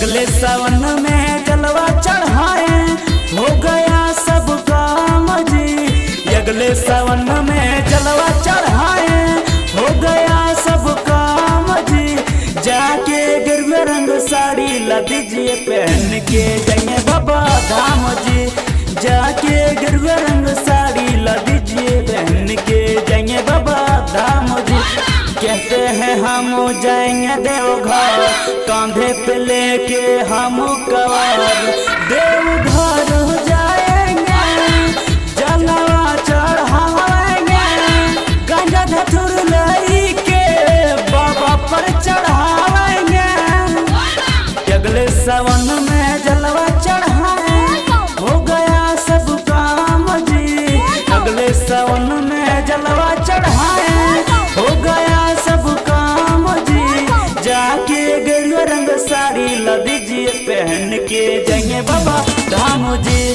अगले सावन में जलवा चढ़ाए हो गया सब काम जी। अगले सावन में जलवा चढ़ाए हो गया सब काम जी। जाके गेरुआ रंग साड़ी ला दीजिए पहन के जाएंगे बाबा धाम जी। जाके गेरुआ रंग साड़ी ला दीजिए पहन के जाएंगे बाबा धाम जी। कहते हैं हम जाएंगे देवघर कांधे पे लेके हम कवार। देवघर जाएंगे जलवा चढ़ाएंगे गांजा धतूर लेके बाबा पर चढ़ाएंगे। अगले सावन में जलवा चढ़ाए हो गया सब काम जी। अगले सावन में जलवा चढ़ाए हो गया सब काम जी। जाके गेरुआ रंग साड़ी ला दीजिए पहन के जाएंगे बाबा धाम जी।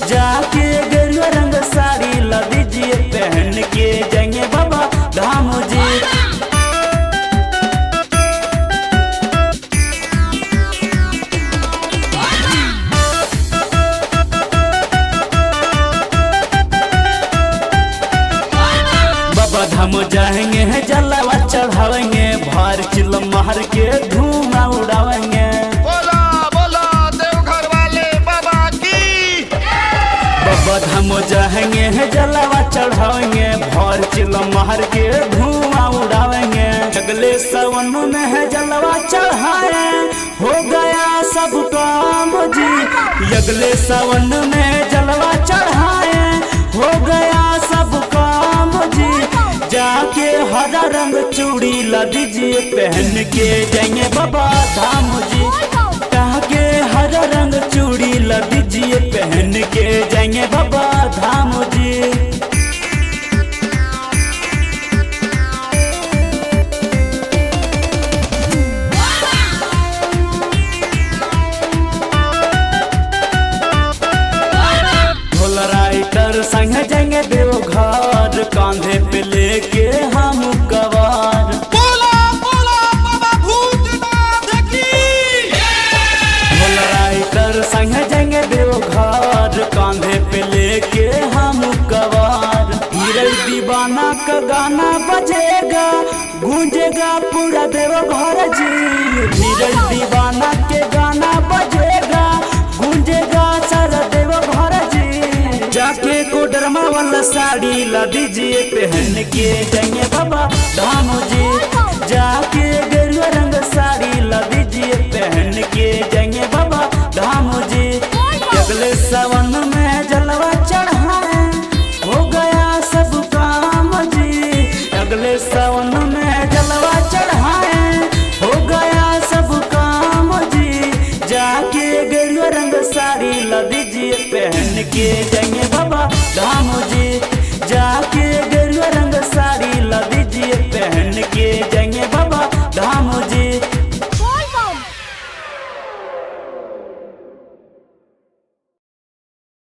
जाके गेरुआ रंग साड़ी ला दीजिए पहन के जाएंगे बाबा धाम जी। हम जाएंगे जलवा चढ़ावेंगे भार चिल मार के धुआं उड़ावेंगे। बोला बोला देवघर वाले बाबा की। बाबा हम जाएंगे जलवा चढ़ावेंगे भार चिल मार के धुआं उड़ावेंगे। अगले सावन में जलवा चढ़ाए हो गया सब काम जी। अगले सावन में जलवा चढ़ाए हो गया सब काम जी। जाके हरा रंग चूड़ी ला दीजिए पहन के जाएंगे बाबा धाम जी। जाके हरा रंग चूड़ी ला दीजिए पहन के जाएंगे बाबा धाम जी। ढोल राइटर संग जाएंगे देवघर कांधे पे लेके हम कवार। बोला बोला बाबा भूतनाथ की। ढोल राइटर संग जाएंगे देवघर कांधे पे लेके हम कवार। हीरे दीवाना का गाना बजेगा गूंजेगा पूरा देवघर जी। हीरे दीवाना के गाना बजेगा गूंजेगा सारा देवघर जी। जाके कोडरमा वाला साड़ी ला दीजिए पहन के जाएंगे बाबा